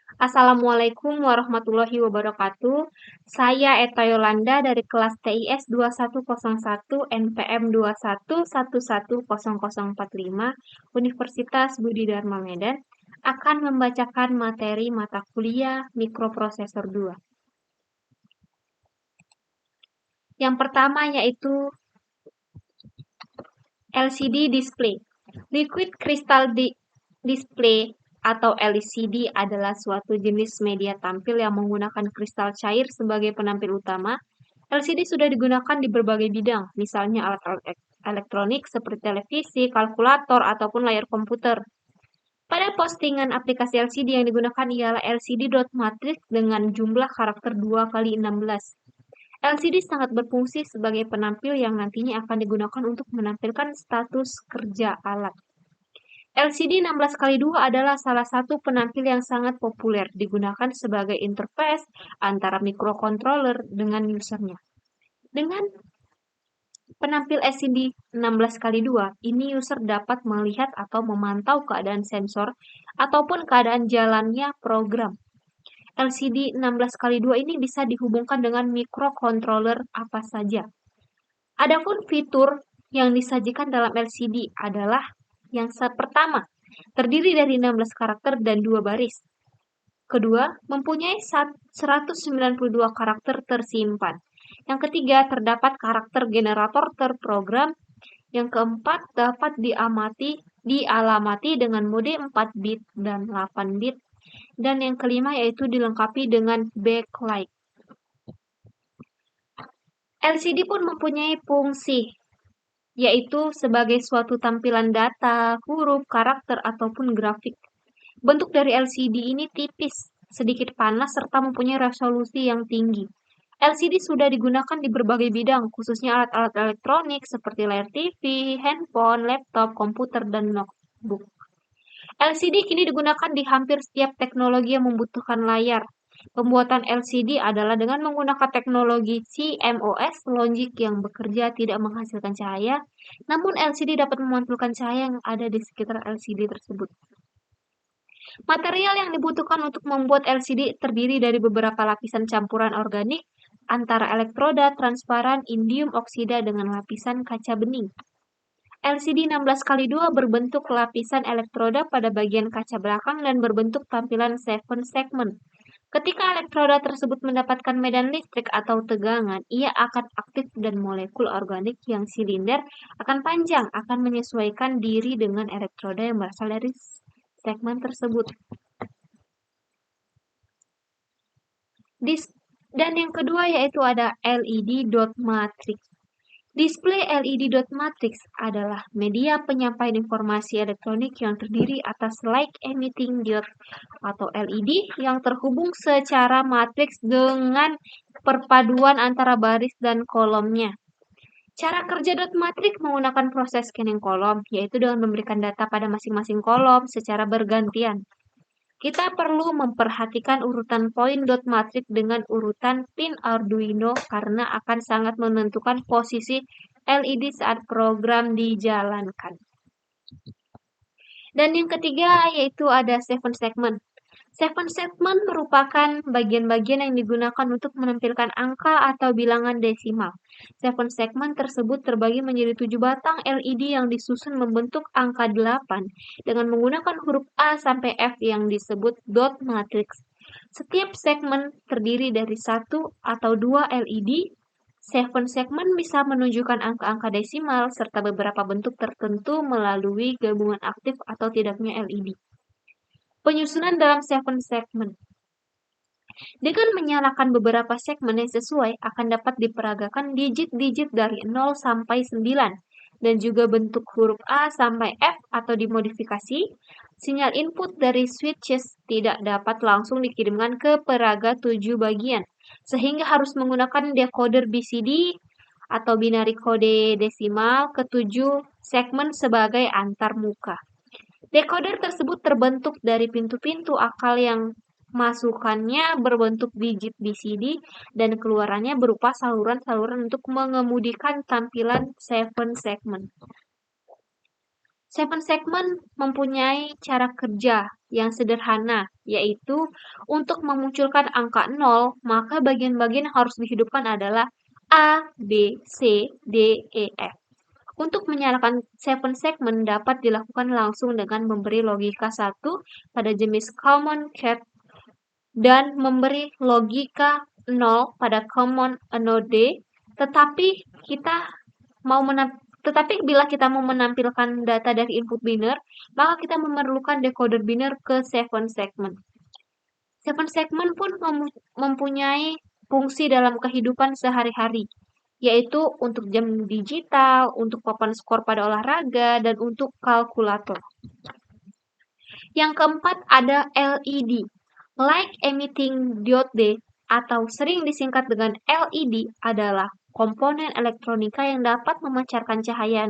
Assalamualaikum warahmatullahi wabarakatuh. Saya Eta Yolanda dari kelas TIS 2101 NPM 2111045 Universitas Budi Dharma Medan akan membacakan materi mata kuliah Mikroprosesor 2. Yang pertama yaitu LCD Display. Liquid Crystal Display atau LCD adalah suatu jenis media tampil yang menggunakan kristal cair sebagai penampil utama. LCD sudah digunakan di berbagai bidang, misalnya alat-alat elektronik seperti televisi, kalkulator, ataupun layar komputer. Pada postingan aplikasi LCD yang digunakan ialah LCD dot matrix dengan jumlah karakter 2x16. LCD sangat berfungsi sebagai penampil yang nantinya akan digunakan untuk menampilkan status kerja alat. LCD 16x2 adalah salah satu penampil yang sangat populer digunakan sebagai interface antara microcontroller dengan usernya. Dengan penampil LCD 16x2, ini user dapat melihat atau memantau keadaan sensor ataupun keadaan jalannya program. LCD 16x2 ini bisa dihubungkan dengan microcontroller apa saja. Adapun fitur yang disajikan dalam LCD adalah yang pertama, terdiri dari 16 karakter dan 2 baris. Kedua, mempunyai 192 karakter tersimpan. Yang ketiga, terdapat karakter generator terprogram. Yang keempat, dapat dialamati dengan mode 4 bit dan 8 bit. Dan yang kelima yaitu dilengkapi dengan backlight. LCD pun mempunyai fungsi, yaitu sebagai suatu tampilan data, huruf, karakter, ataupun grafik. Bentuk dari LCD ini tipis, sedikit panas, serta mempunyai resolusi yang tinggi. LCD sudah digunakan di berbagai bidang, khususnya alat-alat elektronik seperti layar TV, handphone, laptop, komputer, dan notebook. LCD kini digunakan di hampir setiap teknologi yang membutuhkan layar. Pembuatan LCD adalah dengan menggunakan teknologi CMOS logic yang bekerja tidak menghasilkan cahaya, namun LCD dapat memantulkan cahaya yang ada di sekitar LCD tersebut. Material yang dibutuhkan untuk membuat LCD terdiri dari beberapa lapisan campuran organik antara elektroda transparan indium oksida dengan lapisan kaca bening. LCD 16x2 berbentuk lapisan elektroda pada bagian kaca belakang dan berbentuk tampilan 7 segment. Ketika elektroda tersebut mendapatkan medan listrik atau tegangan, ia akan aktif dan molekul organik yang silinder akan panjang akan menyesuaikan diri dengan elektroda yang berasal dari segmen tersebut. Dan yang kedua yaitu ada LED dot matrix. Display LED dot matrix adalah media penyampaian informasi elektronik yang terdiri atas light emitting diode atau LED yang terhubung secara matriks dengan perpaduan antara baris dan kolomnya. Cara kerja dot matrix menggunakan proses scanning kolom, yaitu dengan memberikan data pada masing-masing kolom secara bergantian. Kita perlu memperhatikan urutan poin dot matrix dengan urutan pin Arduino karena akan sangat menentukan posisi LED saat program dijalankan. Dan yang ketiga yaitu ada 7 segment. 7 segment merupakan bagian-bagian yang digunakan untuk menampilkan angka atau bilangan desimal. 7 segment tersebut terbagi menjadi 7 batang LED yang disusun membentuk angka 8 dengan menggunakan huruf A sampai F yang disebut dot matrix. Setiap segmen terdiri dari 1 atau 2 LED. 7 segmen bisa menunjukkan angka-angka desimal serta beberapa bentuk tertentu melalui gabungan aktif atau tidaknya LED. Penyusunan dalam 7 segmen. Dengan menyalakan beberapa segmen yang sesuai, akan dapat diperagakan digit-digit dari 0 sampai 9, dan juga bentuk huruf A sampai F atau dimodifikasi. Sinyal input dari switches tidak dapat langsung dikirimkan ke peraga 7 bagian, sehingga harus menggunakan decoder BCD atau binary kode desimal ke 7 segmen sebagai antarmuka. Decoder tersebut terbentuk dari pintu-pintu akal yang masukannya berbentuk digit BCD dan keluarannya berupa saluran-saluran untuk mengemudikan tampilan 7 segment. Seven Segment mempunyai cara kerja yang sederhana, yaitu untuk memunculkan angka 0, maka bagian-bagian yang harus dihidupkan adalah A, B, C, D, E, F. Untuk menyalakan Seven Segment dapat dilakukan langsung dengan memberi logika 1 pada jenis Common Cat dan memberi logika 0 pada Common Anode, tetapi bila kita mau menampilkan data dari input binary, maka kita memerlukan decoder binary ke Seven Segment. Seven Segment pun mempunyai fungsi dalam kehidupan sehari-hari, yaitu untuk jam digital, untuk papan skor pada olahraga, dan untuk kalkulator. Yang keempat ada LED, Light Emitting Diode, atau sering disingkat dengan LED, adalah komponen elektronika yang dapat memancarkan cahaya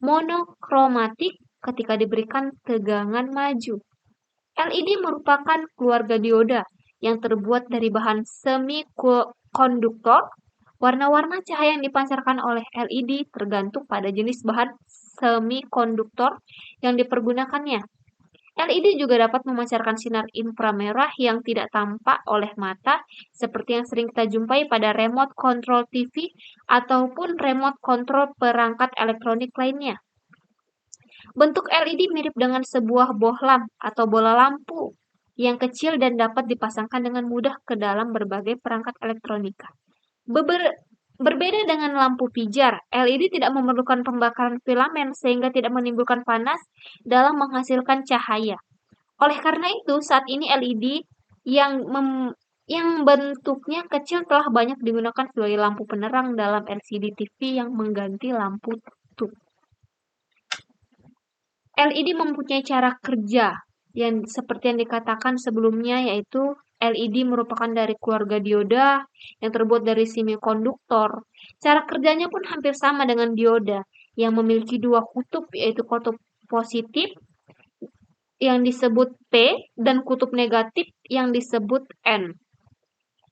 monokromatik ketika diberikan tegangan maju. LED merupakan keluarga dioda yang terbuat dari bahan semikonduktor. Warna-warna cahaya yang dipancarkan oleh LED tergantung pada jenis bahan semikonduktor yang dipergunakannya. LED juga dapat memancarkan sinar inframerah yang tidak tampak oleh mata, seperti yang sering kita jumpai pada remote control TV ataupun remote control perangkat elektronik lainnya. Bentuk LED mirip dengan sebuah bohlam atau bola lampu yang kecil dan dapat dipasangkan dengan mudah ke dalam berbagai perangkat elektronika. Berbeda dengan lampu pijar, LED tidak memerlukan pembakaran filamen sehingga tidak menimbulkan panas dalam menghasilkan cahaya. Oleh karena itu, saat ini LED yang bentuknya kecil telah banyak digunakan sebagai lampu penerang dalam LCD TV yang mengganti lampu tube. LED mempunyai cara kerja yang seperti yang dikatakan sebelumnya, yaitu LED merupakan dari keluarga dioda yang terbuat dari semikonduktor. Cara kerjanya pun hampir sama dengan dioda yang memiliki dua kutub, yaitu kutub positif yang disebut P dan kutub negatif yang disebut N.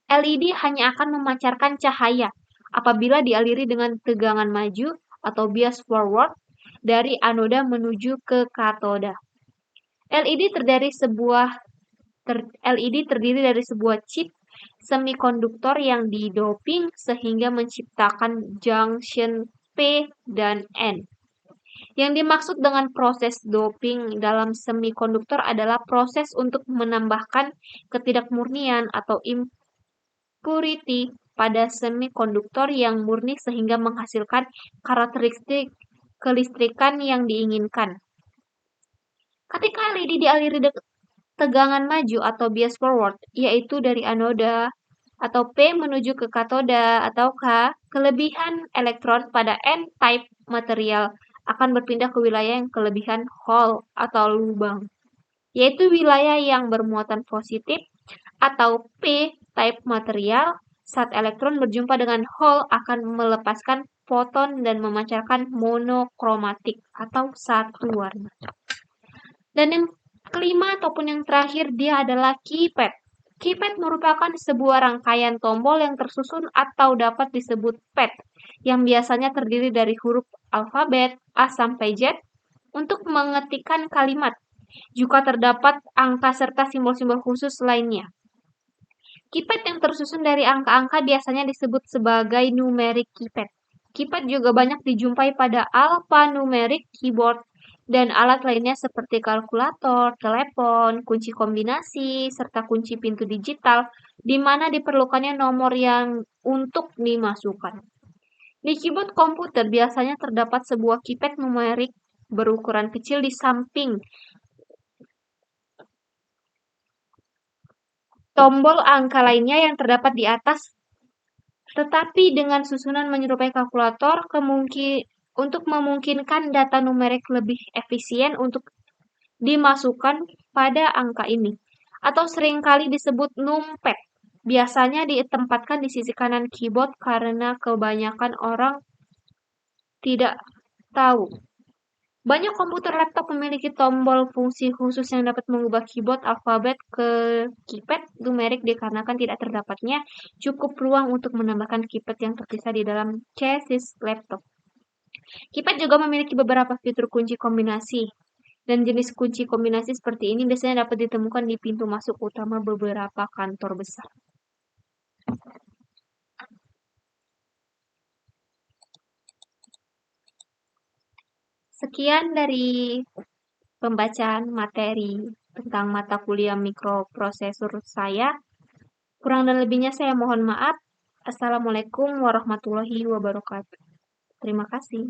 LED hanya akan memancarkan cahaya apabila dialiri dengan tegangan maju atau bias forward dari anoda menuju ke katoda. LED terdiri dari sebuah chip semikonduktor yang didoping sehingga menciptakan junction P dan N. Yang dimaksud dengan proses doping dalam semikonduktor adalah proses untuk menambahkan ketidakmurnian atau impurity pada semikonduktor yang murni sehingga menghasilkan karakteristik kelistrikan yang diinginkan. Ketika LED dialiri tegangan maju atau bias forward, yaitu dari anoda atau P menuju ke katoda atau K, kelebihan elektron pada N-type material akan berpindah ke wilayah yang kelebihan hole atau lubang, yaitu wilayah yang bermuatan positif atau P-type material. Saat elektron berjumpa dengan hole akan melepaskan foton dan memancarkan monokromatik atau satu warna. Dan yang kelima ataupun yang terakhir dia adalah keypad. Keypad merupakan sebuah rangkaian tombol yang tersusun atau dapat disebut pad, yang biasanya terdiri dari huruf alfabet A sampai Z untuk mengetikkan kalimat. Juga terdapat angka serta simbol-simbol khusus lainnya. Keypad yang tersusun dari angka-angka biasanya disebut sebagai numeric keypad. Keypad juga banyak dijumpai pada alphanumeric keyboard dan alat lainnya seperti kalkulator, telepon, kunci kombinasi, serta kunci pintu digital, di mana diperlukannya nomor yang untuk dimasukkan. Di keyboard komputer biasanya terdapat sebuah keypad numerik berukuran kecil di samping tombol angka lainnya yang terdapat di atas, tetapi dengan susunan menyerupai kalkulator untuk memungkinkan data numerik lebih efisien untuk dimasukkan pada angka ini, atau seringkali disebut numpad. Biasanya ditempatkan di sisi kanan keyboard karena kebanyakan orang tidak tahu. Banyak komputer laptop memiliki tombol fungsi khusus yang dapat mengubah keyboard alfabet ke keypad numerik dikarenakan tidak terdapatnya cukup ruang untuk menambahkan keypad yang terpisah di dalam chassis laptop. KiPad juga memiliki beberapa fitur kunci kombinasi, dan jenis kunci kombinasi seperti ini biasanya dapat ditemukan di pintu masuk utama beberapa kantor besar. Sekian dari pembacaan materi tentang mata kuliah mikroprosesor saya. Kurang dan lebihnya saya mohon maaf. Assalamualaikum warahmatullahi wabarakatuh. Terima kasih.